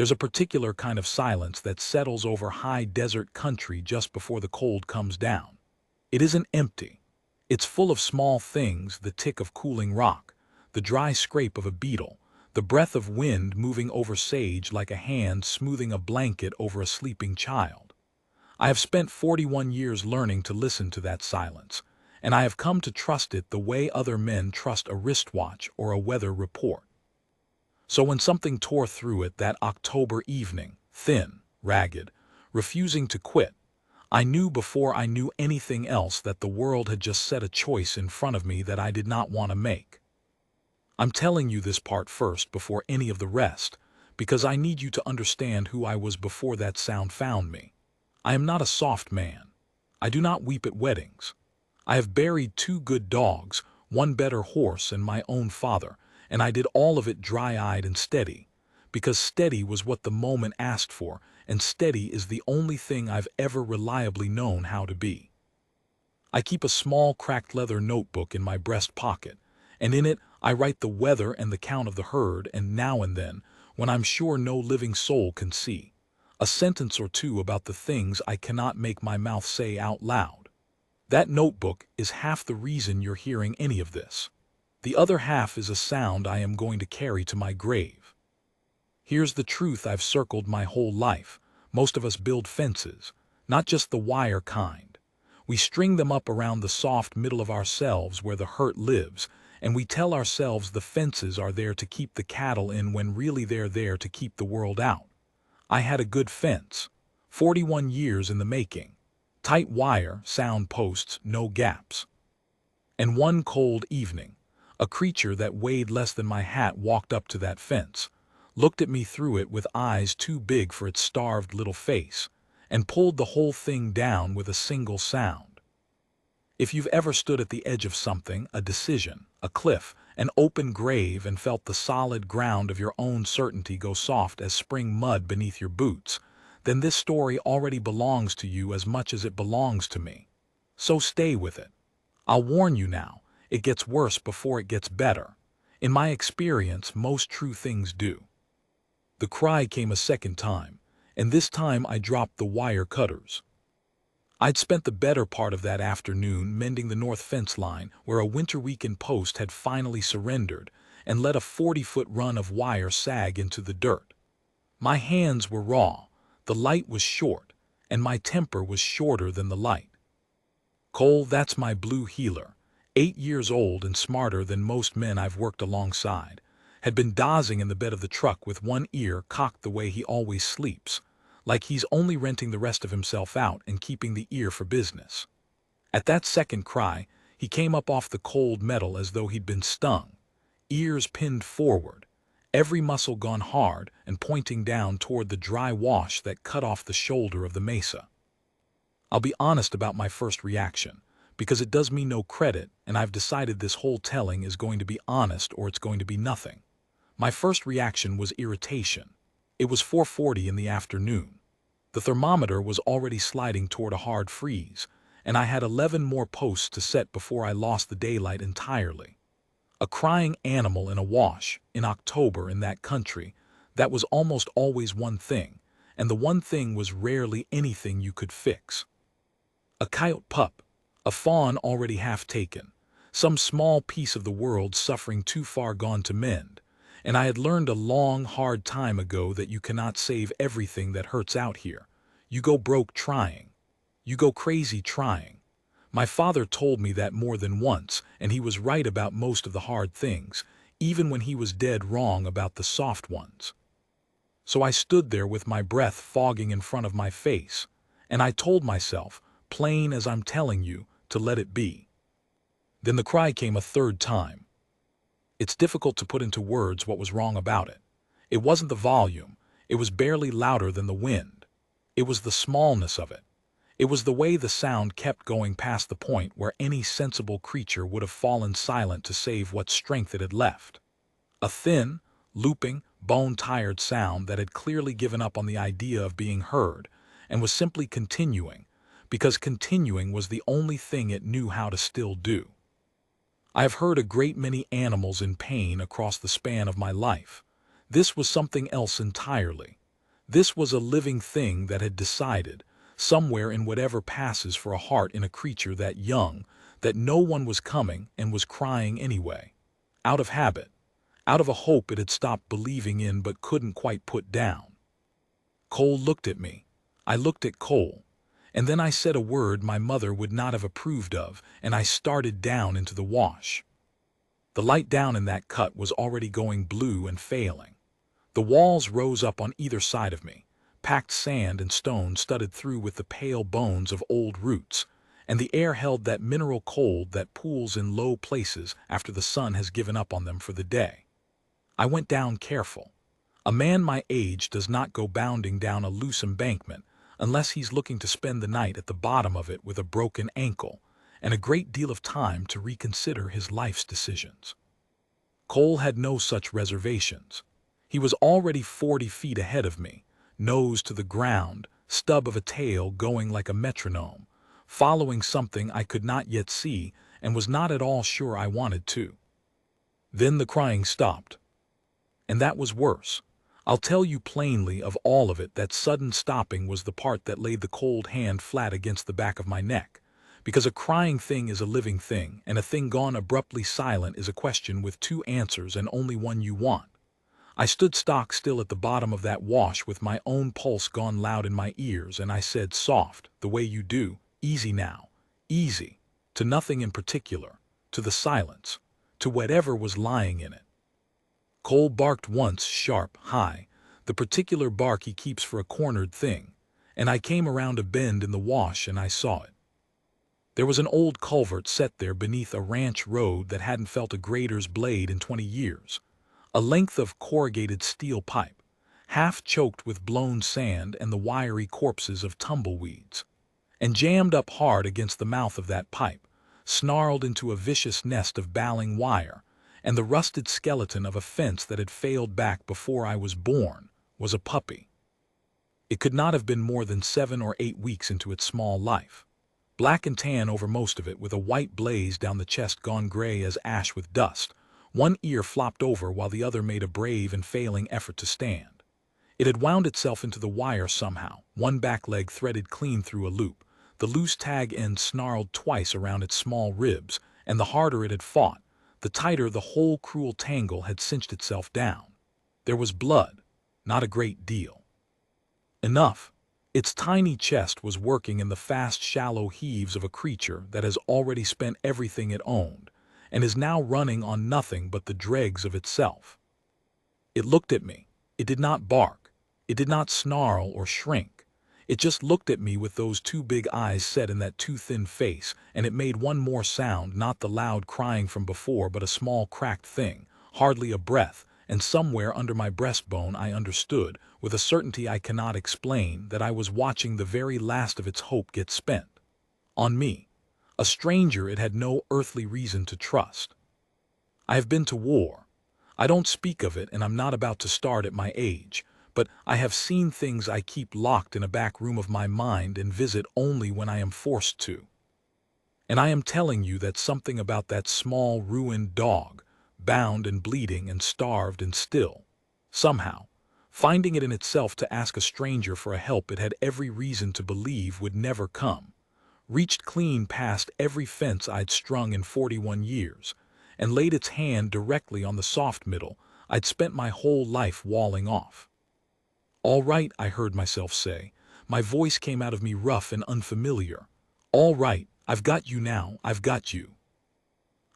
There's a particular kind of silence that settles over high desert country just before the cold comes down. It isn't empty. It's full of small things: the tick of cooling rock, the dry scrape of a beetle, the breath of wind moving over sage like a hand smoothing a blanket over a sleeping child. I have spent 41 years learning to listen to that silence, and I have come to trust it the way other men trust a wristwatch or a weather report. So when something tore through it that October evening, thin, ragged, refusing to quit, I knew before I knew anything else that the world had just set a choice in front of me that I did not want to make. I'm telling you this part first before any of the rest, because I need you to understand who I was before that sound found me. I am not a soft man. I do not weep at weddings. I have buried 2 good dogs, 1 better horse, and my own father, and I did all of it dry-eyed and steady, because steady was what the moment asked for, and steady is the only thing I've ever reliably known how to be. I keep a small cracked leather notebook in my breast pocket, and in it I write the weather and the count of the herd, and now and then, when I'm sure no living soul can see, a sentence or two about the things I cannot make my mouth say out loud. That notebook is half the reason you're hearing any of this. The other half is a sound I am going to carry to my grave. Here's the truth I've circled my whole life. Most of us build fences, not just the wire kind. We string them up around the soft middle of ourselves where the hurt lives, and we tell ourselves the fences are there to keep the cattle in when really they're there to keep the world out. I had a good fence, 41 years in the making. Tight wire, sound posts, no gaps. And one cold evening, a creature that weighed less than my hat walked up to that fence, looked at me through it with eyes too big for its starved little face, and pulled the whole thing down with a single sound. If you've ever stood at the edge of something, a decision, a cliff, an open grave, and felt the solid ground of your own certainty go soft as spring mud beneath your boots, then this story already belongs to you as much as it belongs to me. So stay with it. I'll warn you now, it gets worse before it gets better. In my experience, most true things do. The cry came a second time, and this time I dropped the wire cutters. I'd spent the better part of that afternoon mending the north fence line where a winter weekend post had finally surrendered and let a 40-foot run of wire sag into the dirt. My hands were raw, the light was short, and my temper was shorter than the light. Cole, that's my blue heeler, 8 years old and smarter than most men I've worked alongside, had been dozing in the bed of the truck with one ear cocked the way he always sleeps, like he's only renting the rest of himself out and keeping the ear for business. At that second cry, he came up off the cold metal as though he'd been stung, ears pinned forward, every muscle gone hard and pointing down toward the dry wash that cut off the shoulder of the mesa. I'll be honest about my first reaction, because it does me no credit, and I've decided this whole telling is going to be honest or it's going to be nothing. My first reaction was irritation. It was 4:40 in the afternoon. The thermometer was already sliding toward a hard freeze, and I had 11 more posts to set before I lost the daylight entirely. A crying animal in a wash, in October in that country, that was almost always one thing, and the one thing was rarely anything you could fix. A coyote pup, a fawn already half taken, some small piece of the world suffering too far gone to mend, and I had learned a long, hard time ago that you cannot save everything that hurts out here. You go broke trying. You go crazy trying. My father told me that more than once, and he was right about most of the hard things, even when he was dead wrong about the soft ones. So I stood there with my breath fogging in front of my face, and I told myself, plain as I'm telling you, to let it be. Then the cry came a third time. It's difficult to put into words what was wrong about it. It wasn't the volume. It was barely louder than the wind. It was the smallness of it. It was the way the sound kept going past the point where any sensible creature would have fallen silent to save what strength it had left. A thin, looping, bone-tired sound that had clearly given up on the idea of being heard and was simply continuing, because continuing was the only thing it knew how to still do. I have heard a great many animals in pain across the span of my life. This was something else entirely. This was a living thing that had decided, somewhere in whatever passes for a heart in a creature that young, that no one was coming and was crying anyway. Out of habit, out of a hope it had stopped believing in but couldn't quite put down. Cole looked at me. I looked at Cole. And then I said a word my mother would not have approved of, and I started down into the wash. The light down in that cut was already going blue and failing. The walls rose up on either side of me, packed sand and stone studded through with the pale bones of old roots, and the air held that mineral cold that pools in low places after the sun has given up on them for the day. I went down careful. A man my age does not go bounding down a loose embankment unless he's looking to spend the night at the bottom of it with a broken ankle and a great deal of time to reconsider his life's decisions. Cole had no such reservations. He was already 40 feet ahead of me, nose to the ground, stub of a tail going like a metronome, following something I could not yet see and was not at all sure I wanted to. Then the crying stopped. And that was worse. I'll tell you plainly of all of it that sudden stopping was the part that laid the cold hand flat against the back of my neck. Because a crying thing is a living thing, and a thing gone abruptly silent is a question with two answers and only one you want. I stood stock still at the bottom of that wash with my own pulse gone loud in my ears, and I said soft, the way you do, easy now, easy, to nothing in particular, to the silence, to whatever was lying in it. Cole barked once, sharp, high, the particular bark he keeps for a cornered thing, and I came around a bend in the wash and I saw it. There was an old culvert set there beneath a ranch road that hadn't felt a grader's blade in 20 years. A length of corrugated steel pipe, half choked with blown sand and the wiry corpses of tumbleweeds. And jammed up hard against the mouth of that pipe, snarled into a vicious nest of baling wire, and the rusted skeleton of a fence that had failed back before I was born, was a puppy. It could not have been more than 7 or 8 weeks into its small life. Black and tan over most of it, with a white blaze down the chest gone gray as ash with dust. One ear flopped over while the other made a brave and failing effort to stand. It had wound itself into the wire somehow, one back leg threaded clean through a loop, the loose tag end snarled twice around its small ribs, and the harder it had fought, the tighter the whole cruel tangle had cinched itself down. There was blood, not a great deal. Enough. Its tiny chest was working in the fast, shallow heaves of a creature that has already spent everything it owned, and is now running on nothing but the dregs of itself. It looked at me. It did not bark. It did not snarl or shrink. It just looked at me with those two big eyes set in that too thin face, and it made one more sound, not the loud crying from before, but a small cracked thing, hardly a breath, and somewhere under my breastbone I understood, with a certainty I cannot explain, that I was watching the very last of its hope get spent. On me, a stranger it had no earthly reason to trust. I have been to war. I don't speak of it, and I'm not about to start at my age, but I have seen things I keep locked in a back room of my mind and visit only when I am forced to. And I am telling you that something about that small ruined dog, bound and bleeding and starved and still, somehow, finding it in itself to ask a stranger for a help it had every reason to believe would never come, reached clean past every fence I'd strung in 41 years, and laid its hand directly on the soft middle I'd spent my whole life walling off. "All right," I heard myself say. My voice came out of me rough and unfamiliar. "All right, I've got you now, I've got you."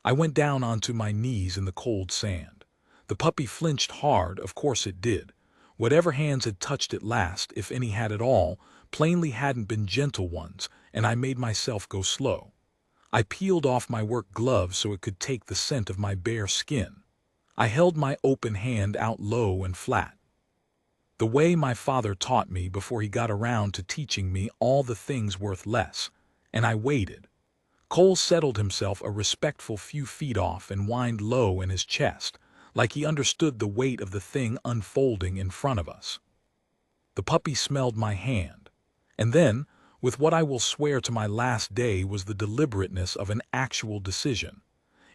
I went down onto my knees in the cold sand. The puppy flinched hard, of course it did. Whatever hands had touched it last, if any had at all, plainly hadn't been gentle ones, and I made myself go slow. I peeled off my work gloves so it could take the scent of my bare skin. I held my open hand out low and flat, the way my father taught me before he got around to teaching me all the things worth less, and I waited. Cole settled himself a respectful few feet off and whined low in his chest, like he understood the weight of the thing unfolding in front of us. The puppy smelled my hand, and then, with what I will swear to my last day was the deliberateness of an actual decision,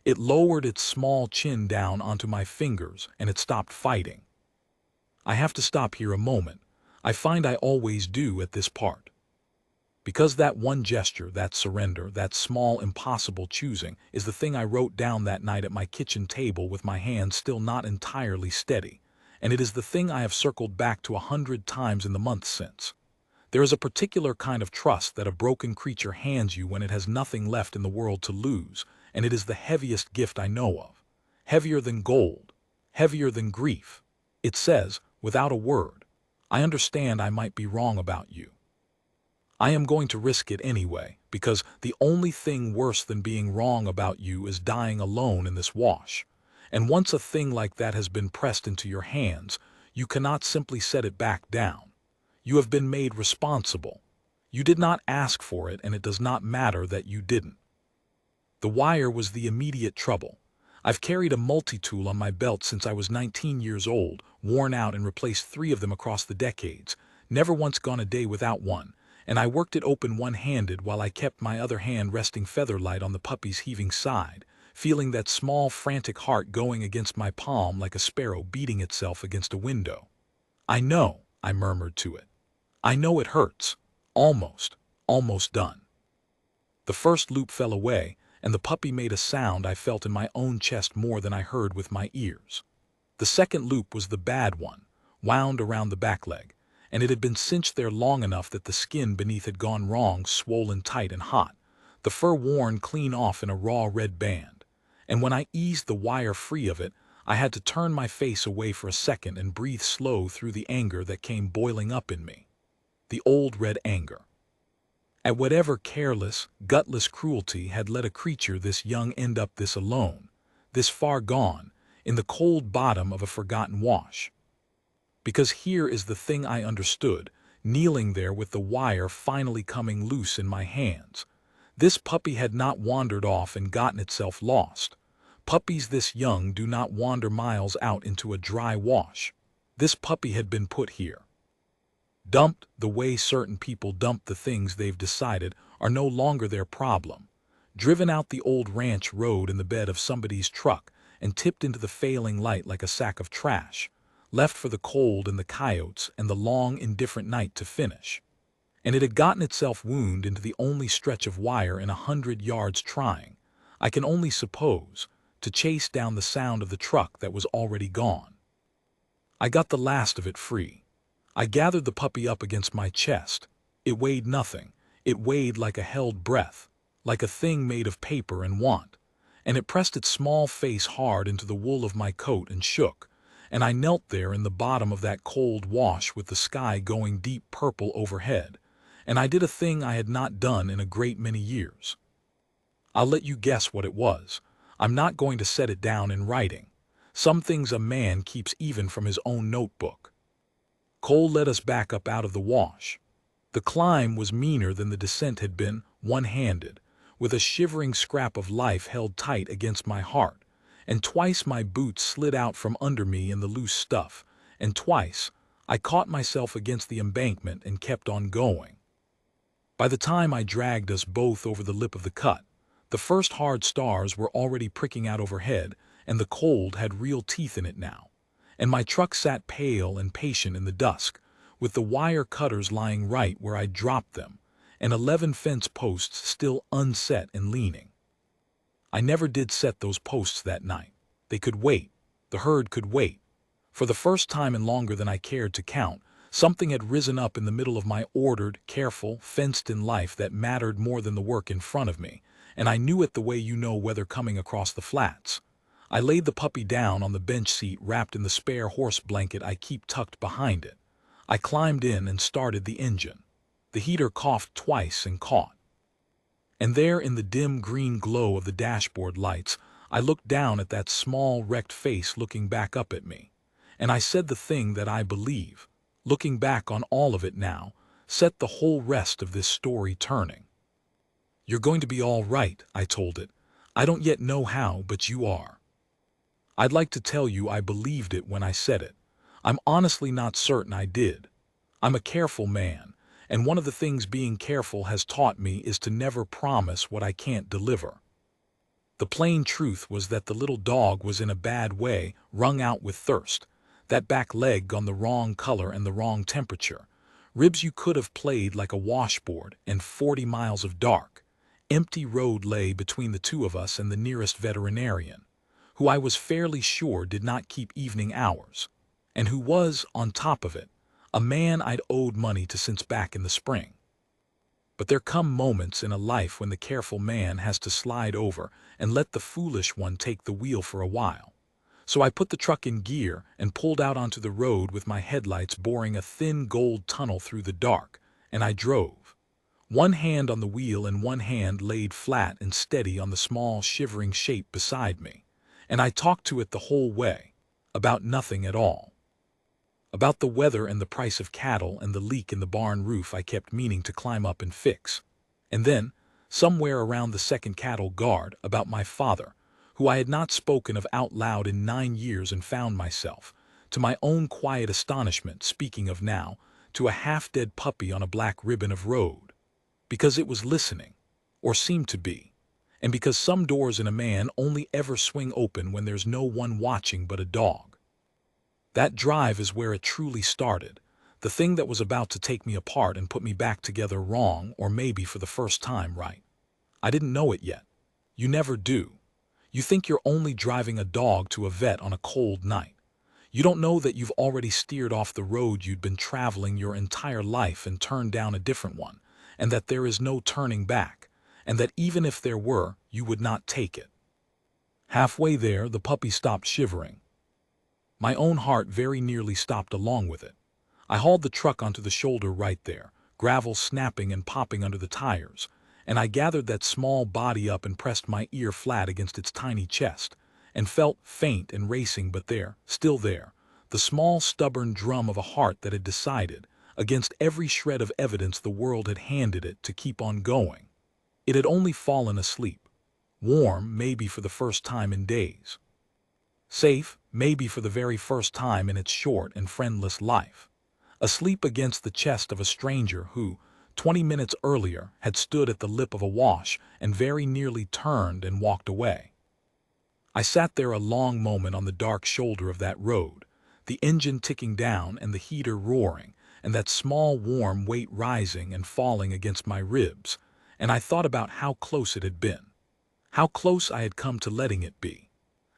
it lowered its small chin down onto my fingers and it stopped fighting. I have to stop here a moment. I find I always do at this part. Because that one gesture, that surrender, that small impossible choosing is the thing I wrote down that night at my kitchen table with my hands still not entirely steady, and it is the thing I have circled back to 100 times in the months since. There is a particular kind of trust that a broken creature hands you when it has nothing left in the world to lose, and it is the heaviest gift I know of. Heavier than gold, heavier than grief. It says, without a word, I understand I might be wrong about you. I am going to risk it anyway, because the only thing worse than being wrong about you is dying alone in this wash. And once a thing like that has been pressed into your hands, you cannot simply set it back down. You have been made responsible. You did not ask for it, and it does not matter that you didn't. The wire was the immediate trouble. I've carried a multi-tool on my belt since I was 19 years old, worn out and replaced 3 of them across the decades, never once gone a day without one, and I worked it open one-handed while I kept my other hand resting feather-light on the puppy's heaving side, feeling that small, frantic heart going against my palm like a sparrow beating itself against a window. I know, I murmured to it. I know it hurts. Almost done. The first loop fell away, and the puppy made a sound I felt in my own chest more than I heard with my ears. The second loop was the bad one, wound around the back leg, and it had been cinched there long enough that the skin beneath had gone wrong, swollen tight and hot, the fur worn clean off in a raw red band. And when I eased the wire free of it, I had to turn my face away for a second and breathe slow through the anger that came boiling up in me. The old red anger. At whatever careless, gutless cruelty had let a creature this young end up this alone, this far gone, in the cold bottom of a forgotten wash. Because here is the thing I understood, kneeling there with the wire finally coming loose in my hands. This puppy had not wandered off and gotten itself lost. Puppies this young do not wander miles out into a dry wash. This puppy had been put here. Dumped the way certain people dump the things they've decided are no longer their problem. Driven out the old ranch road in the bed of somebody's truck and tipped into the failing light like a sack of trash. Left for the cold and the coyotes and the long, indifferent night to finish. And it had gotten itself wound into the only stretch of wire in 100 yards trying, I can only suppose, to chase down the sound of the truck that was already gone. I got the last of it free. I gathered the puppy up against my chest. It weighed nothing. It weighed like a held breath, like a thing made of paper and want. And it pressed its small face hard into the wool of my coat and shook. And I knelt there in the bottom of that cold wash with the sky going deep purple overhead, and I did a thing I had not done in a great many years. I'll let you guess what it was. I'm not going to set it down in writing. Some things a man keeps even from his own notebook. Cole led us back up out of the wash. The climb was meaner than the descent had been, one-handed, with a shivering scrap of life held tight against my heart. And twice my boots slid out from under me in the loose stuff, and twice I caught myself against the embankment and kept on going. By the time I dragged us both over the lip of the cut, the first hard stars were already pricking out overhead, and the cold had real teeth in it now, and my truck sat pale and patient in the dusk, with the wire cutters lying right where I'd dropped them, and 11 fence posts still unset and leaning. I never did set those posts that night. They could wait. The herd could wait. For the first time in longer than I cared to count, something had risen up in the middle of my ordered, careful, fenced-in life that mattered more than the work in front of me, and I knew it the way you know weather coming across the flats. I laid the puppy down on the bench seat wrapped in the spare horse blanket I keep tucked behind it. I climbed in and started the engine. The heater coughed twice and caught. And there in the dim green glow of the dashboard lights, I looked down at that small wrecked face looking back up at me. And I said the thing that I believe, looking back on all of it now, set the whole rest of this story turning. You're going to be all right, I told it. I don't yet know how, but you are. I'd like to tell you I believed it when I said it. I'm honestly not certain I did. I'm a careful man. And one of the things being careful has taught me is to never promise what I can't deliver. The plain truth was that the little dog was in a bad way, wrung out with thirst, That back leg on the wrong color and the wrong temperature. Ribs you could have played like a washboard, and 40 miles of dark, empty road lay between the two of us and the nearest veterinarian, who I was fairly sure did not keep evening hours, and who was, on top of it, a man I'd owed money to since back in the spring. But there come moments in a life when the careful man has to slide over and let the foolish one take the wheel for a while. So I put the truck in gear and pulled out onto the road with my headlights boring a thin gold tunnel through the dark, and I drove. One hand on the wheel and one hand laid flat and steady on the small, shivering shape beside me, and I talked to it the whole way, about nothing at all. About the weather and the price of cattle and the leak in the barn roof I kept meaning to climb up and fix. And then, somewhere around the second cattle guard, about my father, who I had not spoken of out loud in 9 years, and found myself, to my own quiet astonishment, speaking of now, to a half-dead puppy on a black ribbon of road. Because it was listening, or seemed to be, and because some doors in a man only ever swing open when there's no one watching but a dog. That drive is where it truly started, the thing that was about to take me apart and put me back together wrong, or maybe for the first time right. I didn't know it yet. You never do. You think you're only driving a dog to a vet on a cold night. You don't know that you've already steered off the road you'd been traveling your entire life and turned down a different one, and that there is no turning back, and that even if there were, you would not take it. Halfway there, the puppy stopped shivering. My own heart very nearly stopped along with it. I hauled the truck onto the shoulder right there, gravel snapping and popping under the tires, and I gathered that small body up and pressed my ear flat against its tiny chest, and felt faint and racing, but there, still there, the small stubborn drum of a heart that had decided, against every shred of evidence the world had handed it, to keep on going. It had only fallen asleep, warm maybe for the first time in days, safe maybe for the very first time in its short and friendless life, asleep against the chest of a stranger who, 20 minutes earlier, had stood at the lip of a wash and very nearly turned and walked away. I sat there a long moment on the dark shoulder of that road, the engine ticking down and the heater roaring, and that small warm weight rising and falling against my ribs, and I thought about how close it had been, how close I had come to letting it be.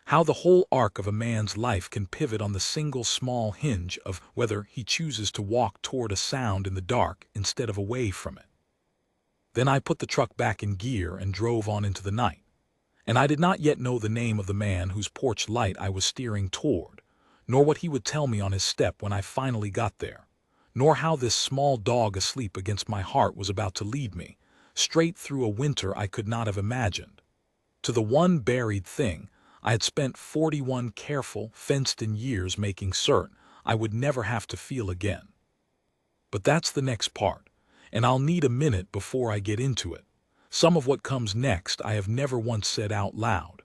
How the whole arc of a man's life can pivot on the single small hinge of whether he chooses to walk toward a sound in the dark instead of away from it. Then I put the truck back in gear and drove on into the night. And I did not yet know the name of the man whose porch light I was steering toward, nor what he would tell me on his step when I finally got there, nor how this small dog asleep against my heart was about to lead me, straight through a winter I could not have imagined, to the one buried thing I had spent 41 careful, fenced-in years making certain I would never have to feel again. But that's the next part, and I'll need a minute before I get into it. Some of what comes next I have never once said out loud.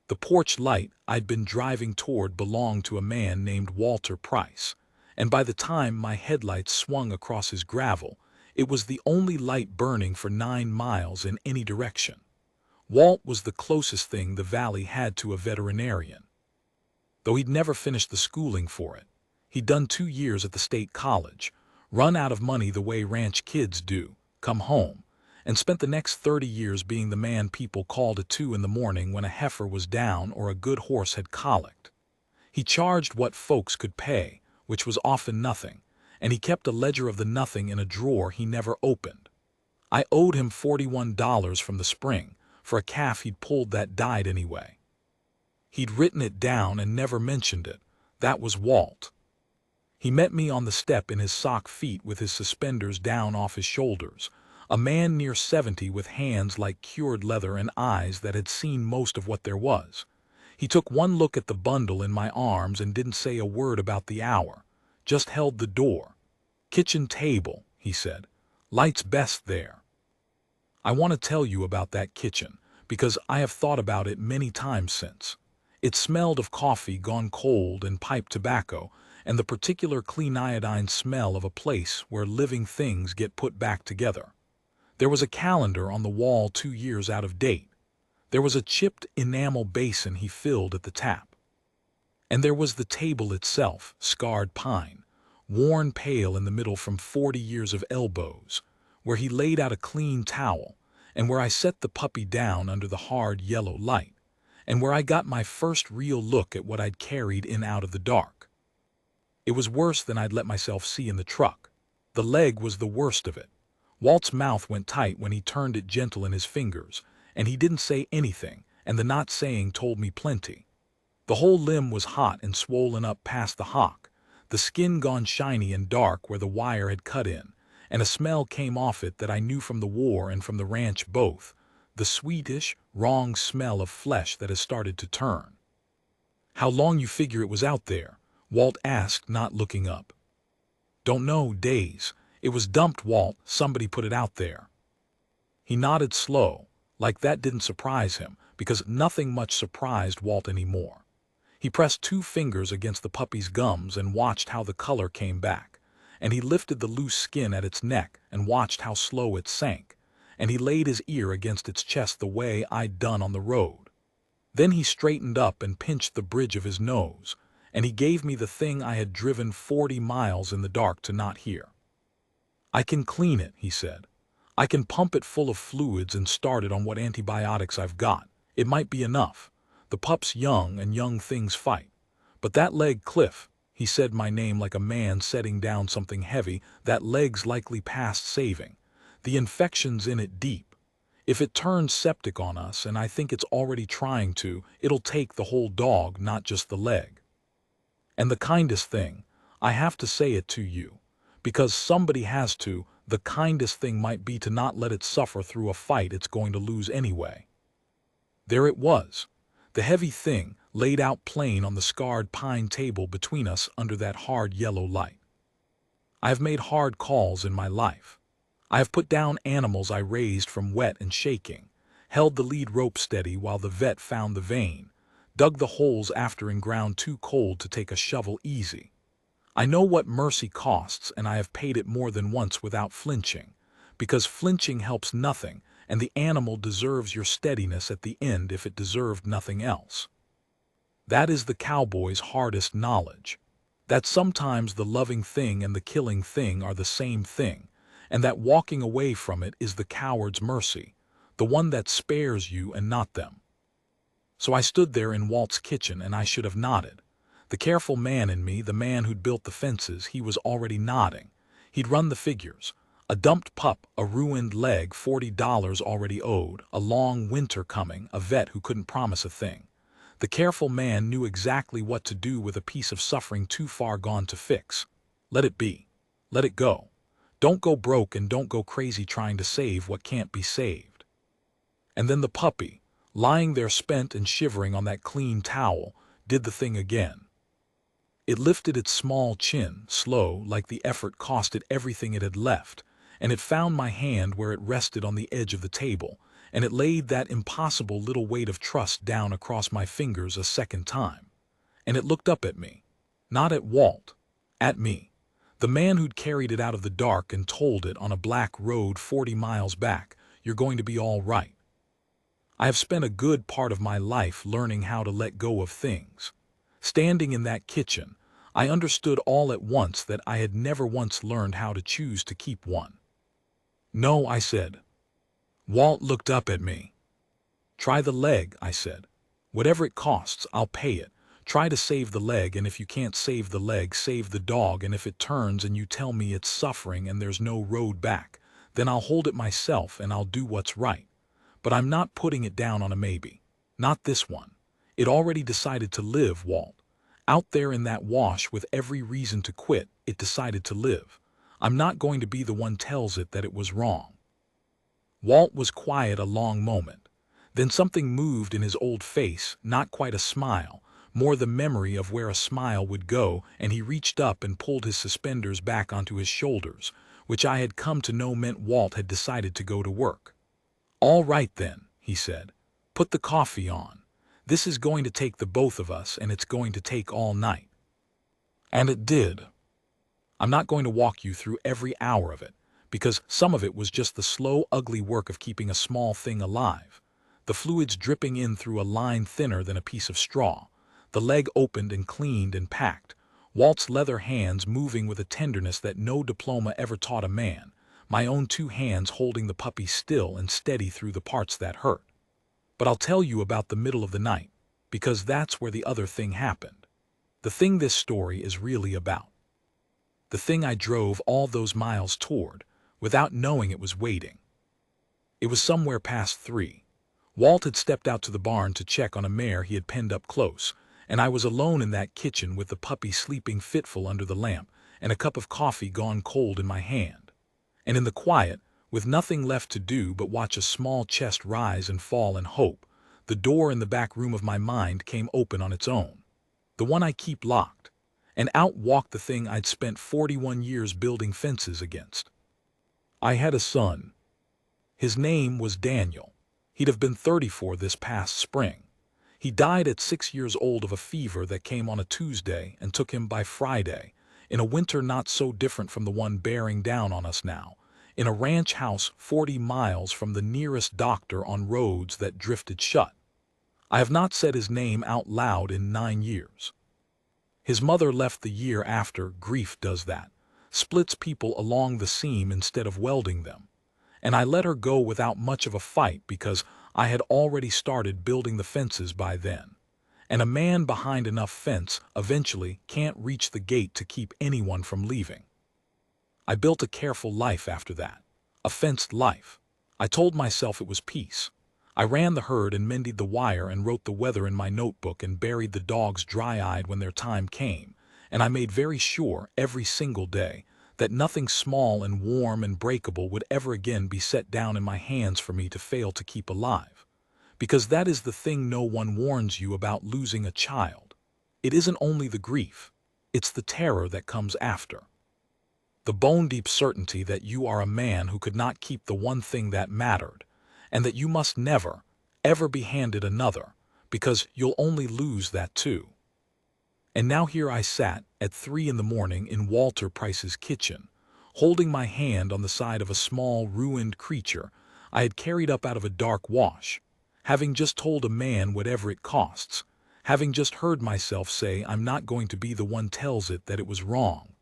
The porch light I'd been driving toward belonged to a man named Walter Price, and by the time my headlights swung across his gravel, it was the only light burning for 9 miles in any direction. Walt was the closest thing the valley had to a veterinarian. Though he'd never finished the schooling for it, he'd done 2 years at the state college, run out of money the way ranch kids do, come home, and spent the next 30 years being the man people called at 2 in the morning when a heifer was down or a good horse had colicked. He charged what folks could pay, which was often nothing, and he kept a ledger of the nothing in a drawer he never opened. I owed him $41 from the spring, for a calf he'd pulled that died anyway. He'd written it down and never mentioned it. That was Walt. He met me on the step in his sock feet with his suspenders down off his shoulders, a man near 70 with hands like cured leather and eyes that had seen most of what there was. He took one look at the bundle in my arms and didn't say a word about the hour, just held the door. "Kitchen table," he said. "Light's best there." I want to tell you about that kitchen, because I have thought about it many times since. It smelled of coffee gone cold and pipe tobacco, and the particular clean iodine smell of a place where living things get put back together. There was a calendar on the wall 2 years out of date. There was a chipped enamel basin he filled at the tap. And there was the table itself, scarred pine, worn pale in the middle from 40 years of elbows, where he laid out a clean towel, and where I set the puppy down under the hard yellow light, and where I got my first real look at what I'd carried in out of the dark. It was worse than I'd let myself see in the truck. The leg was the worst of it. Walt's mouth went tight when he turned it gentle in his fingers, and he didn't say anything, and the not saying told me plenty. The whole limb was hot and swollen up past the hock, the skin gone shiny and dark where the wire had cut in, and a smell came off it that I knew from the war and from the ranch both, the sweetish, wrong smell of flesh that has started to turn. "How long you figure it was out there?" Walt asked, not looking up. "Don't know, days. It was dumped, Walt. Somebody put it out there." He nodded slow, like that didn't surprise him, because nothing much surprised Walt anymore. He pressed 2 fingers against the puppy's gums and watched how the color came back, and he lifted the loose skin at its neck and watched how slow it sank, and he laid his ear against its chest the way I'd done on the road. Then he straightened up and pinched the bridge of his nose, and he gave me the thing I had driven 40 miles in the dark to not hear. "I can clean it," he said. "I can pump it full of fluids and start it on what antibiotics I've got. It might be enough. The pup's young, and young things fight. But that leg, Cliff," he said my name like a man setting down something heavy, "that leg's likely past saving. The infection's in it deep. If it turns septic on us, and I think it's already trying to, it'll take the whole dog, not just the leg. And the kindest thing, I have to say it to you, because somebody has to, the kindest thing might be to not let it suffer through a fight it's going to lose anyway." There it was, the heavy thing, laid out plain on the scarred pine table between us under that hard yellow light. I have made hard calls in my life. I have put down animals I raised from wet and shaking, held the lead rope steady while the vet found the vein, dug the holes after in ground too cold to take a shovel easy. I know what mercy costs, and I have paid it more than once without flinching, because flinching helps nothing, and the animal deserves your steadiness at the end if it deserved nothing else. That is the cowboy's hardest knowledge, that sometimes the loving thing and the killing thing are the same thing, and that walking away from it is the coward's mercy, the one that spares you and not them. So I stood there in Walt's kitchen, and I should have nodded. The careful man in me, the man who'd built the fences, he was already nodding. He'd run the figures. A dumped pup, a ruined leg, $40 already owed, a long winter coming, a vet who couldn't promise a thing. The careful man knew exactly what to do with a piece of suffering too far gone to fix. Let it be. Let it go. Don't go broke, and don't go crazy trying to save what can't be saved. And then the puppy, lying there spent and shivering on that clean towel, did the thing again. It lifted its small chin, slow, like the effort cost it everything it had left, and it found my hand where it rested on the edge of the table, and it laid that impossible little weight of trust down across my fingers a second time. And it looked up at me. Not at Walt. At me. The man who'd carried it out of the dark and told it on a black road 40 miles back, "You're going to be all right." I have spent a good part of my life learning how to let go of things. Standing in that kitchen, I understood all at once that I had never once learned how to choose to keep one. "No," I said. Walt looked up at me. "Try the leg," I said. "Whatever it costs, I'll pay it. Try to save the leg, and if you can't save the leg, save the dog, and if it turns and you tell me it's suffering and there's no road back, then I'll hold it myself and I'll do what's right. But I'm not putting it down on a maybe. Not this one. It already decided to live, Walt. Out there in that wash with every reason to quit, it decided to live. I'm not going to be the one tells it that it was wrong." Walt was quiet a long moment. Then something moved in his old face, not quite a smile, more the memory of where a smile would go, and he reached up and pulled his suspenders back onto his shoulders, which I had come to know meant Walt had decided to go to work. "All right then," he said. "Put the coffee on. This is going to take the both of us, and it's going to take all night." And it did. I'm not going to walk you through every hour of it, because some of it was just the slow, ugly work of keeping a small thing alive. The fluids dripping in through a line thinner than a piece of straw, The leg opened and cleaned and packed, Walt's leather hands moving with a tenderness that no diploma ever taught a man, my own 2 hands holding the puppy still and steady through the parts that hurt. But I'll tell you about the middle of the night, because that's where the other thing happened. The thing this story is really about. The thing I drove all those miles toward, without knowing it was waiting. It was somewhere past 3. Walt had stepped out to the barn to check on a mare he had penned up close, and I was alone in that kitchen with the puppy sleeping fitful under the lamp and a cup of coffee gone cold in my hand. And in the quiet, with nothing left to do but watch a small chest rise and fall in hope, the door in the back room of my mind came open on its own. The one I keep locked. And out walked the thing I'd spent 41 years building fences against. I had a son. His name was Daniel. He'd have been 34 this past spring. He died at 6 years old of a fever that came on a Tuesday and took him by Friday, in a winter not so different from the one bearing down on us now, in a ranch house 40 miles from the nearest doctor on roads that drifted shut. I have not said his name out loud in 9 years. His mother left the year after. Grief does that, splits people along the seam instead of welding them. And I let her go without much of a fight because I had already started building the fences by then. And a man behind enough fence eventually can't reach the gate to keep anyone from leaving. I built a careful life after that, a fenced life. I told myself it was peace. I ran the herd and mended the wire and wrote the weather in my notebook and buried the dogs dry-eyed when their time came, and I made very sure every single day that nothing small and warm and breakable would ever again be set down in my hands for me to fail to keep alive. Because that is the thing no one warns you about losing a child. It isn't only the grief, it's the terror that comes after. The bone-deep certainty that you are a man who could not keep the one thing that mattered, and that you must never, ever be handed another, because you'll only lose that too. And now here I sat at 3 in the morning in Walter Price's kitchen, holding my hand on the side of a small ruined creature I had carried up out of a dark wash, having just told a man whatever it costs, having just heard myself say I'm not going to be the one tells it that it was wrong,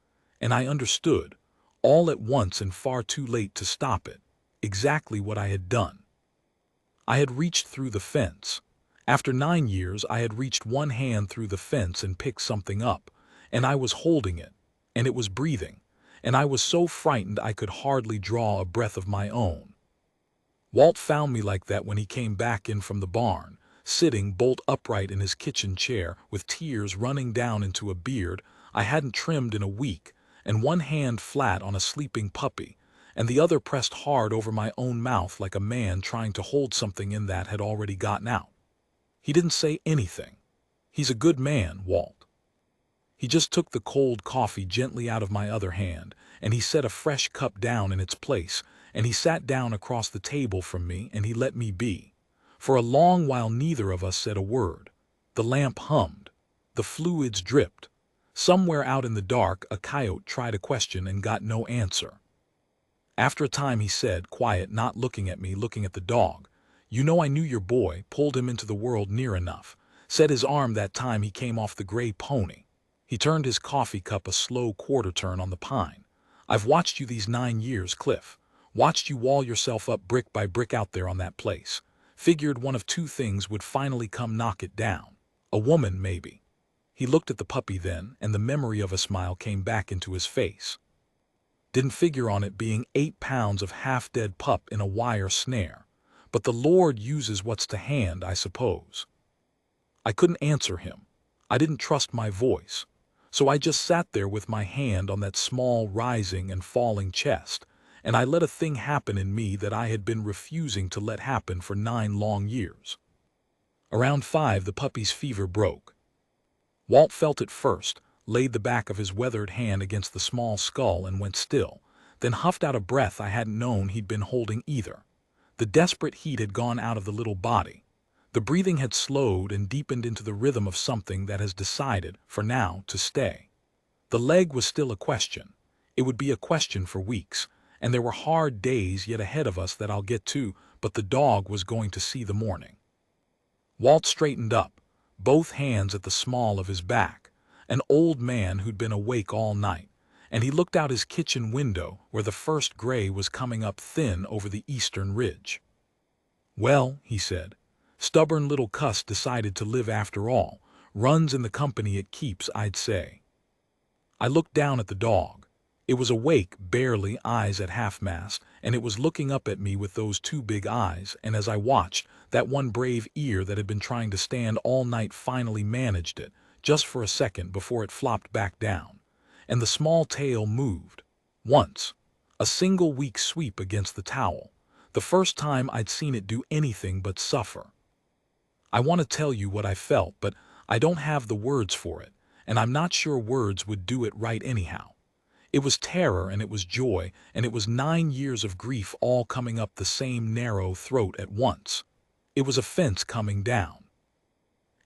and I understood, all at once and far too late to stop it, exactly what I had done. I had reached through the fence. After 9 years, I had reached one hand through the fence and picked something up, and I was holding it, and it was breathing, and I was so frightened I could hardly draw a breath of my own. Walt found me like that when he came back in from the barn, sitting bolt upright in his kitchen chair with tears running down into a beard I hadn't trimmed in a week, and one hand flat on a sleeping puppy, and the other pressed hard over my own mouth like a man trying to hold something in that had already gotten out. He didn't say anything. He's a good man, Walt. He just took the cold coffee gently out of my other hand, and he set a fresh cup down in its place, and he sat down across the table from me, and he let me be. For a long while neither of us said a word. The lamp hummed. The fluids dripped. Somewhere out in the dark a coyote tried a question and got no answer. After a time he said, quiet, not looking at me, looking at the dog, "You know I knew your boy, pulled him into the world near enough. Set his arm that time he came off the gray pony." He turned his coffee cup a slow quarter turn on the pine. "I've watched you these 9 years, Cliff. Watched you wall yourself up brick by brick out there on that place. Figured one of 2 things would finally come knock it down. A woman, maybe." He looked at the puppy then, and the memory of a smile came back into his face. Didn't figure on it being 8 pounds of half-dead pup in a wire snare. But the Lord uses what's to hand, I suppose. I couldn't answer him. I didn't trust my voice. So I just sat there with my hand on that small rising and falling chest, and I let a thing happen in me that I had been refusing to let happen for 9 long years. Around 5 the puppy's fever broke. Walt felt it first, laid the back of his weathered hand against the small skull and went still, then huffed out a breath I hadn't known he'd been holding either. The desperate heat had gone out of the little body. The breathing had slowed and deepened into the rhythm of something that has decided, for now, to stay. The leg was still a question. It would be a question for weeks, and there were hard days yet ahead of us that I'll get to, but the dog was going to see the morning. Walt straightened up, both hands at the small of his back, an old man who'd been awake all night, and he looked out his kitchen window where the first gray was coming up thin over the eastern ridge. "Well," he said, "stubborn little cuss decided to live after all. Runs in the company it keeps, I'd say." I looked down at the dog. It was awake, barely, eyes at half-mast, and it was looking up at me with those two big eyes, and as I watched, that one brave ear that had been trying to stand all night finally managed it, just for a second before it flopped back down. And the small tail moved. Once. A single weak sweep against the towel. The first time I'd seen it do anything but suffer. I want to tell you what I felt, but I don't have the words for it, and I'm not sure words would do it right anyhow. It was terror and it was joy, and it was 9 years of grief all coming up the same narrow throat at once. It was a fence coming down.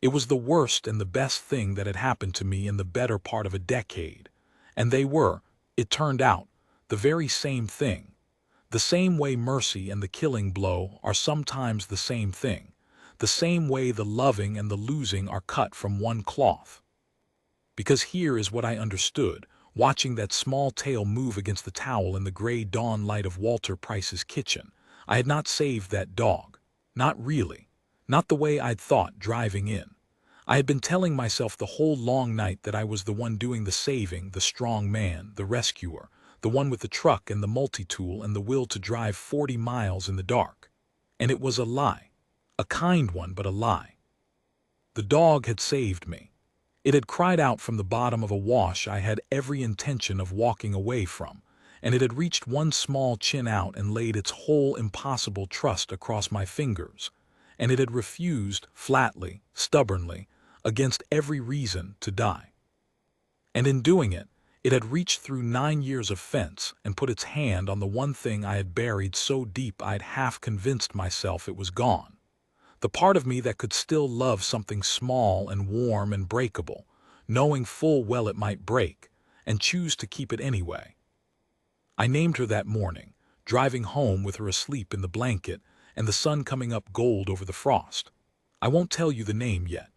It was the worst and the best thing that had happened to me in the better part of a decade. And they were, it turned out, the very same thing. The same way mercy and the killing blow are sometimes the same thing. The same way the loving and the losing are cut from one cloth. Because here is what I understood, watching that small tail move against the towel in the gray dawn light of Walter Price's kitchen. I had not saved that dog. Not really. Not the way I'd thought driving in. I had been telling myself the whole long night that I was the one doing the saving, the strong man, the rescuer, the one with the truck and the multi-tool and the will to drive 40 miles in the dark. And it was a lie. A kind one, but a lie. The dog had saved me. It had cried out from the bottom of a wash I had every intention of walking away from, and it had reached one small chin out and laid its whole impossible trust across my fingers, and it had refused, flatly, stubbornly, against every reason, to die. And in doing it, it had reached through 9 years of fence and put its hand on the one thing I had buried so deep I'd half convinced myself it was gone. The part of me that could still love something small and warm and breakable, knowing full well it might break, and choose to keep it anyway. I named her that morning, driving home with her asleep in the blanket and the sun coming up gold over the frost. I won't tell you the name yet.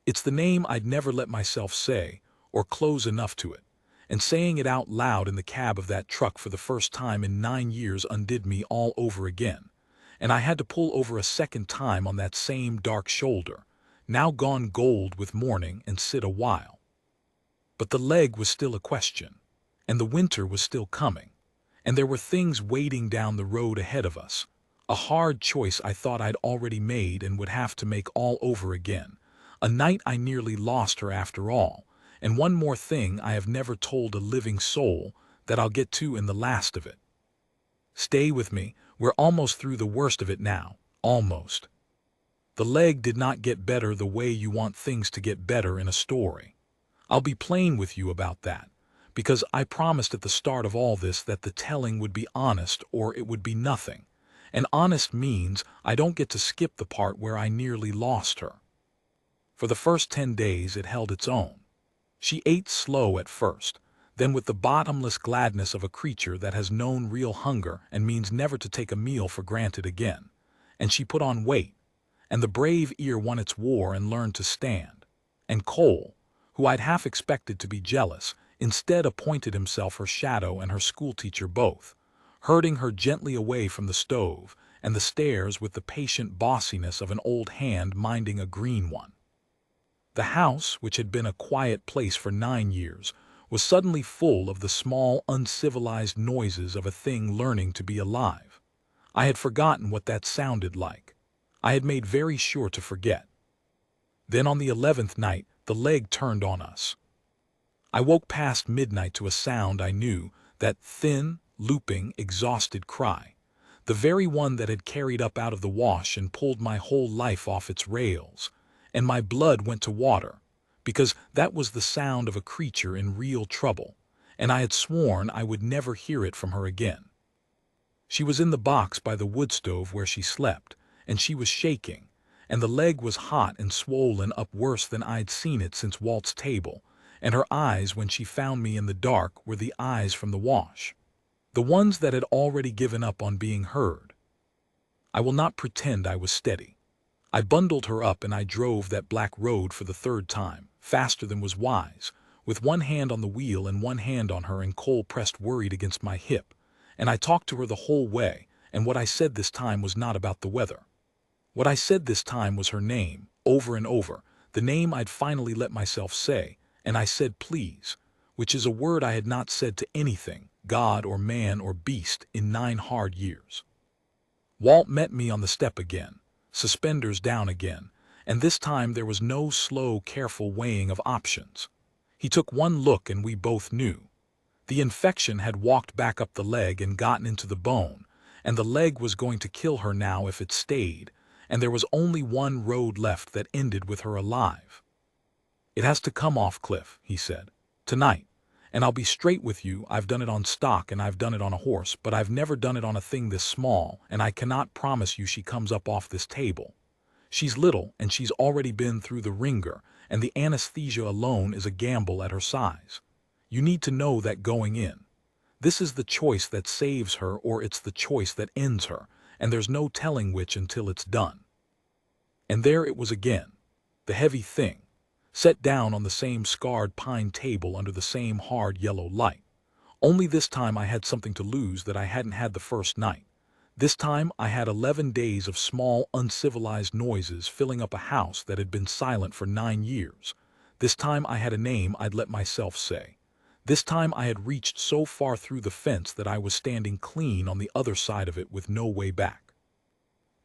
It's the name I'd never let myself say, or close enough to it, and saying it out loud in the cab of that truck for the first time in 9 years undid me all over again. And I had to pull over a second time on that same dark shoulder, now gone gold with morning, and sit a while. But the leg was still a question, and the winter was still coming, and there were things waiting down the road ahead of us, a hard choice I thought I'd already made and would have to make all over again, a night I nearly lost her after all, and one more thing I have never told a living soul that I'll get to in the last of it. Stay with me. We're almost through the worst of it now, almost. The leg did not get better the way you want things to get better in a story. I'll be plain with you about that, because I promised at the start of all this that the telling would be honest or it would be nothing. And honest means I don't get to skip the part where I nearly lost her. For the first 10 days it held its own. She ate slow at first, then with the bottomless gladness of a creature that has known real hunger and means never to take a meal for granted again. And she put on weight, and the brave ear won its war and learned to stand. And Cole, who I'd half expected to be jealous, instead appointed himself her shadow and her schoolteacher both, herding her gently away from the stove and the stairs with the patient bossiness of an old hand minding a green one. The house, which had been a quiet place for 9 years, was suddenly full of the small, uncivilized noises of a thing learning to be alive. I had forgotten what that sounded like. I had made very sure to forget. Then on the 11th night, the leg turned on us. I woke past midnight to a sound I knew, that thin, looping, exhausted cry, the very one that had carried up out of the wash and pulled my whole life off its rails, and my blood went to water, because that was the sound of a creature in real trouble, and I had sworn I would never hear it from her again. She was in the box by the wood stove where she slept, and she was shaking, and the leg was hot and swollen up worse than I'd seen it since Walt's table, and her eyes when she found me in the dark were the eyes from the wash, the ones that had already given up on being heard. I will not pretend I was steady. I bundled her up and I drove that black road for the third time, faster than was wise, with one hand on the wheel and one hand on her and Cole pressed worried against my hip. And I talked to her the whole way, and what I said this time was not about the weather. What I said this time was her name, over and over, the name I'd finally let myself say, and I said please, which is a word I had not said to anything, God or man or beast, in 9 hard years. Walt met me on the step again, suspenders down again, and this time there was no slow, careful weighing of options. He took one look and we both knew. The infection had walked back up the leg and gotten into the bone, and the leg was going to kill her now if it stayed, and there was only one road left that ended with her alive. It has to come off, Cliff, he said. Tonight. And I'll be straight with you, I've done it on stock and I've done it on a horse, but I've never done it on a thing this small, and I cannot promise you she comes up off this table. She's little and she's already been through the ringer, and the anesthesia alone is a gamble at her size. You need to know that going in. This is the choice that saves her or it's the choice that ends her, and there's no telling which until it's done. And there it was again, the heavy thing, set down on the same scarred pine table under the same hard yellow light. Only this time I had something to lose that I hadn't had the first night. This time I had 11 days of small, uncivilized noises filling up a house that had been silent for 9 years. This time I had a name I'd let myself say. This time I had reached so far through the fence that I was standing clean on the other side of it with no way back.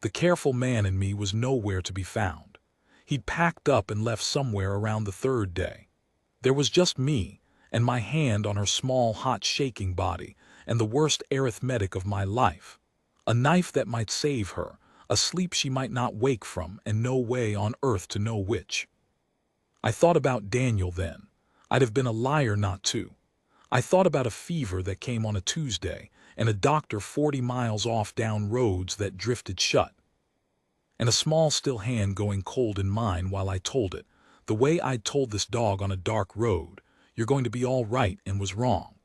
The careful man in me was nowhere to be found. He'd packed up and left somewhere around the 3rd day. There was just me, and my hand on her small, hot, shaking body, and the worst arithmetic of my life. A knife that might save her, a sleep she might not wake from, and no way on earth to know which. I thought about Daniel then. I'd have been a liar not to. I thought about a fever that came on a Tuesday, and a doctor 40 miles off down roads that drifted shut. And a small still hand going cold in mine while I told it, the way I'd told this dog on a dark road, you're going to be all right, and was wrong.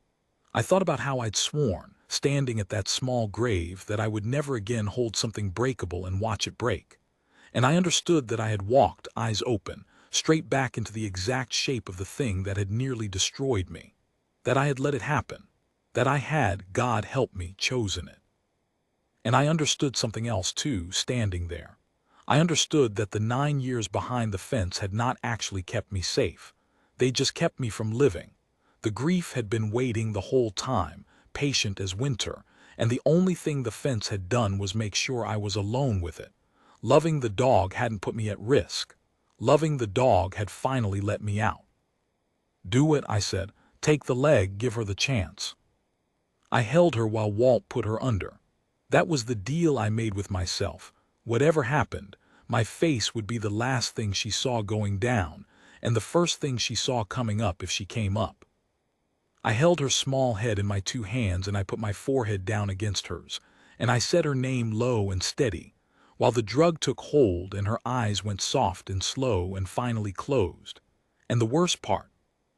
I thought about how I'd sworn, standing at that small grave, that I would never again hold something breakable and watch it break. And I understood that I had walked, eyes open, straight back into the exact shape of the thing that had nearly destroyed me. That I had let it happen. That I had, God help me, chosen it. And I understood something else too, standing there. I understood that the 9 years behind the fence had not actually kept me safe. They just kept me from living. The grief had been waiting the whole time, patient as winter, and the only thing the fence had done was make sure I was alone with it. Loving the dog hadn't put me at risk. Loving the dog had finally let me out. Do it, I said. Take the leg, give her the chance. I held her while Walt put her under. That was the deal I made with myself. Whatever happened, my face would be the last thing she saw going down, and the first thing she saw coming up if she came up. I held her small head in my 2 hands and I put my forehead down against hers, and I said her name low and steady, while the drug took hold and her eyes went soft and slow and finally closed. And the worst part,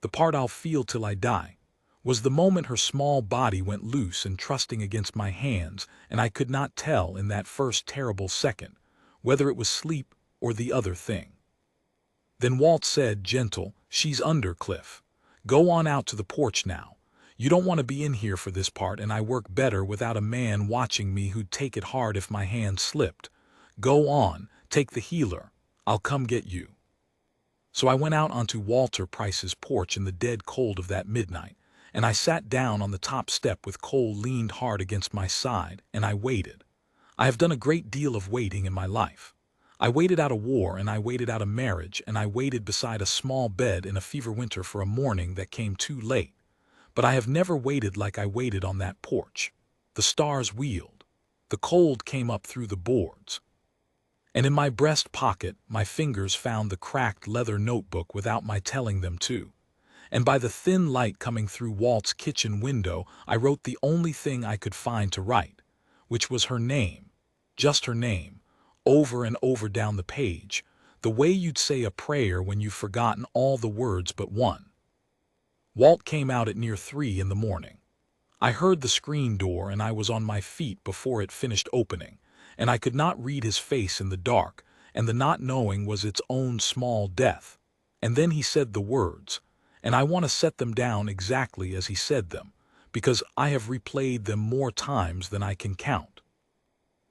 the part I'll feel till I die, was the moment her small body went loose and trusting against my hands, and I could not tell in that first terrible second whether it was sleep or the other thing. Then Walt said, gentle, she's under, Cliff. Go on out to the porch now. You don't want to be in here for this part, and I work better without a man watching me who'd take it hard if my hand slipped. Go on, take the healer. I'll come get you. So I went out onto Walter Price's porch in the dead cold of that midnight, and I sat down on the top step with Cole leaned hard against my side, and I waited. I have done a great deal of waiting in my life. I waited out a war, and I waited out a marriage, and I waited beside a small bed in a fever winter for a morning that came too late. But I have never waited like I waited on that porch. The stars wheeled. The cold came up through the boards. And in my breast pocket, my fingers found the cracked leather notebook without my telling them to. And by the thin light coming through Walt's kitchen window, I wrote the only thing I could find to write, which was her name, just her name, over and over down the page, the way you'd say a prayer when you've forgotten all the words but one. Walt came out at near 3 in the morning. I heard the screen door and I was on my feet before it finished opening, and I could not read his face in the dark, and the not knowing was its own small death. And then he said the words, and I want to set them down exactly as he said them, because I have replayed them more times than I can count.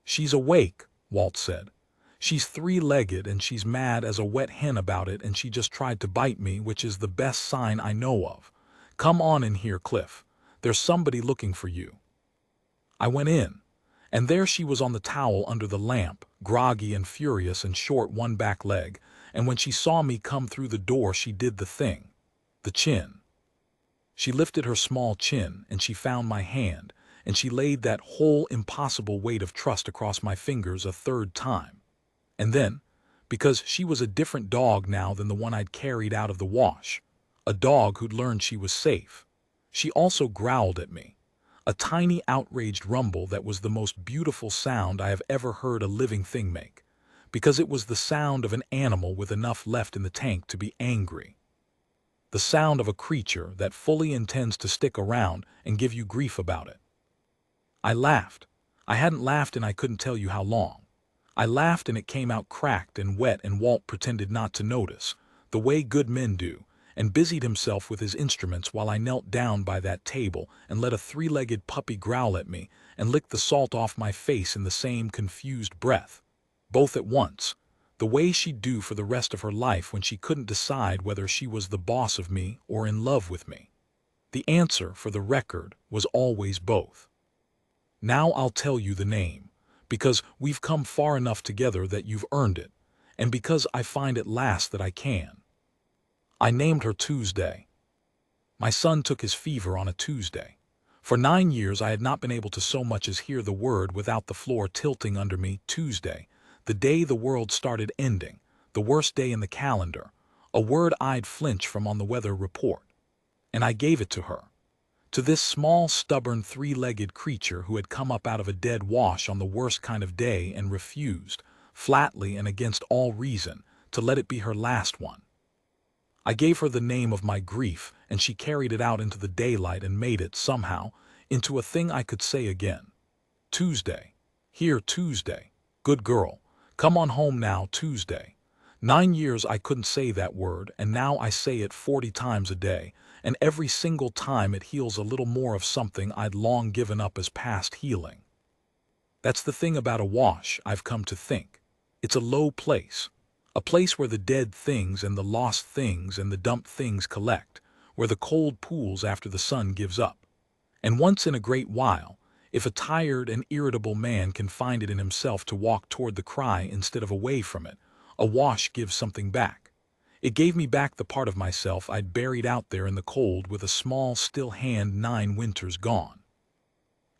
"She's awake," Walt said. "She's three-legged and she's mad as a wet hen about it, and she just tried to bite me, which is the best sign I know of. Come on in here, Cliff. There's somebody looking for you." I went in, and there she was on the towel under the lamp, groggy and furious and short one back leg, and when she saw me come through the door she did the thing. The chin. She lifted her small chin, and she found my hand, and she laid that whole impossible weight of trust across my fingers a third time. And then, because she was a different dog now than the one I'd carried out of the wash, a dog who'd learned she was safe, she also growled at me. A tiny outraged rumble that was the most beautiful sound I have ever heard a living thing make, because it was the sound of an animal with enough left in the tank to be angry. The sound of a creature that fully intends to stick around and give you grief about it. I laughed. I hadn't laughed and I couldn't tell you how long. I laughed and it came out cracked and wet, and Walt pretended not to notice, the way good men do, and busied himself with his instruments while I knelt down by that table and let a three-legged puppy growl at me and lick the salt off my face in the same confused breath. Both at once, the way she'd do for the rest of her life when she couldn't decide whether she was the boss of me or in love with me. The answer, for the record, was always both. Now I'll tell you the name, because we've come far enough together that you've earned it, and because I find at last that I can. I named her Tuesday. My son took his fever on a Tuesday. For 9 years I had not been able to so much as hear the word without the floor tilting under me. Tuesday, the day the world started ending, the worst day in the calendar, a word I'd flinch from on the weather report. And I gave it to her. To this small, stubborn, three-legged creature who had come up out of a dead wash on the worst kind of day and refused, flatly and against all reason, to let it be her last one. I gave her the name of my grief, and she carried it out into the daylight and made it, somehow, into a thing I could say again. Tuesday. Here, Tuesday. Good girl. Come on home now, Tuesday. 9 years I couldn't say that word, and now I say it 40 times a day, and every single time it heals a little more of something I'd long given up as past healing. That's the thing about a wash, I've come to think. It's a low place. A place where the dead things and the lost things and the dumped things collect, where the cold pools after the sun gives up. And once in a great while, if a tired and irritable man can find it in himself to walk toward the cry instead of away from it, a wash gives something back. It gave me back the part of myself I'd buried out there in the cold with a small, still hand 9 winters gone.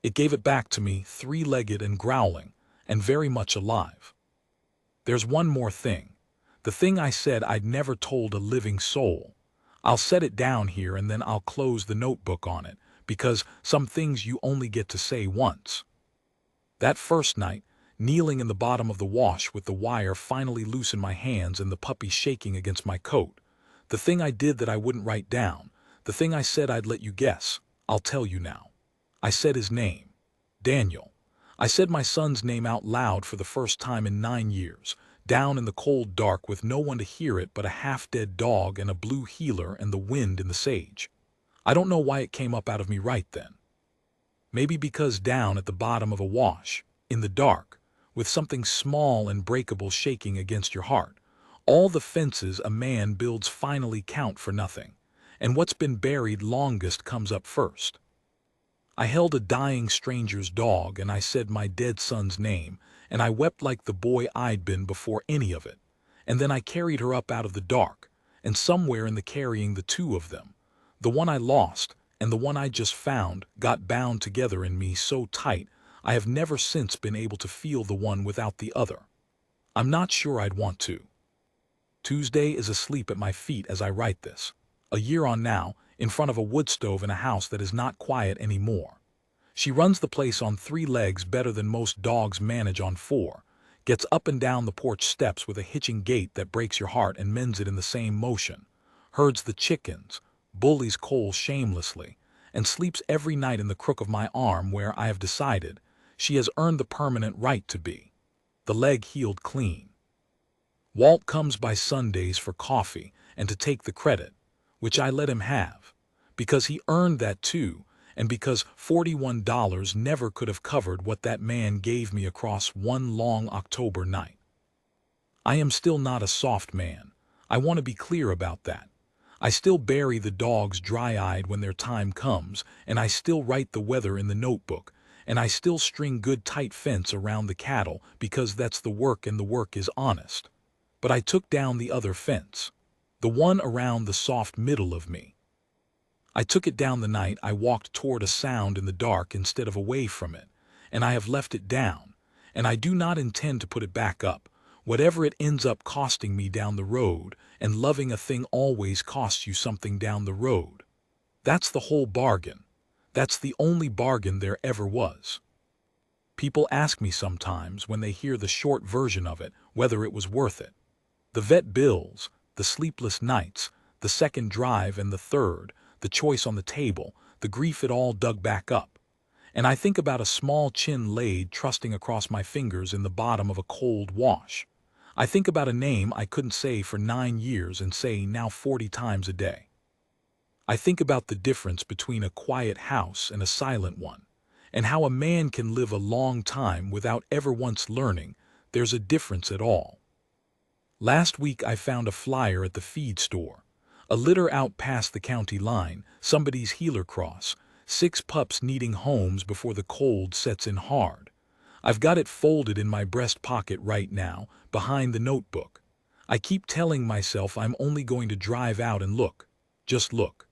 It gave it back to me, three-legged and growling, and very much alive. There's one more thing. The thing I said I'd never told a living soul. I'll set it down here and then I'll close the notebook on it, because some things you only get to say once. That first night, kneeling in the bottom of the wash with the wire finally loose in my hands and the puppy shaking against my coat, the thing I did that I wouldn't write down, the thing I said I'd let you guess, I'll tell you now. I said his name. Daniel. I said my son's name out loud for the first time in 9 years, down in the cold dark with no one to hear it but a half-dead dog and a blue heeler and the wind in the sage. I don't know why it came up out of me right then. Maybe because down at the bottom of a wash, in the dark, with something small and breakable shaking against your heart, all the fences a man builds finally count for nothing, and what's been buried longest comes up first. I held a dying stranger's dog and I said my dead son's name, and I wept like the boy I'd been before any of it, and then I carried her up out of the dark, and somewhere in the carrying the two of them, the one I lost and the one I just found, got bound together in me so tight I have never since been able to feel the one without the other. I'm not sure I'd want to. Tuesday is asleep at my feet as I write this, a year on now, in front of a wood stove in a house that is not quiet anymore. She runs the place on 3 legs better than most dogs manage on 4, gets up and down the porch steps with a hitching gait that breaks your heart and mends it in the same motion, herds the chickens, bullies Cole shamelessly, and sleeps every night in the crook of my arm where I have decided she has earned the permanent right to be. The leg healed clean. Walt comes by Sundays for coffee and to take the credit, which I let him have, because he earned that too, and because $41 never could have covered what that man gave me across one long October night. I am still not a soft man. I want to be clear about that. I still bury the dogs dry-eyed when their time comes, and I still write the weather in the notebook, and I still string good tight fence around the cattle because that's the work and the work is honest. But I took down the other fence, the one around the soft middle of me. I took it down the night I walked toward a sound in the dark instead of away from it, and I have left it down, and I do not intend to put it back up, whatever it ends up costing me down the road, and loving a thing always costs you something down the road. That's the whole bargain. That's the only bargain there ever was. People ask me sometimes when they hear the short version of it whether it was worth it. The vet bills, the sleepless nights, the second drive and the third, the choice on the table, the grief it all dug back up. And I think about a small chin laid trusting across my fingers in the bottom of a cold wash. I think about a name I couldn't say for 9 years and say now 40 times a day. I think about the difference between a quiet house and a silent one, and how a man can live a long time without ever once learning there's a difference at all. Last week I found a flyer at the feed store. A litter out past the county line, somebody's healer cross, 6 pups needing homes before the cold sets in hard. I've got it folded in my breast pocket right now, behind the notebook. I keep telling myself I'm only going to drive out and look. Just look.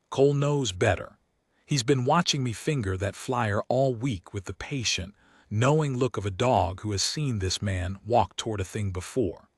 Cole knows better. He's been watching me finger that flyer all week with the patient, knowing look of a dog who has seen this man walk toward a thing before.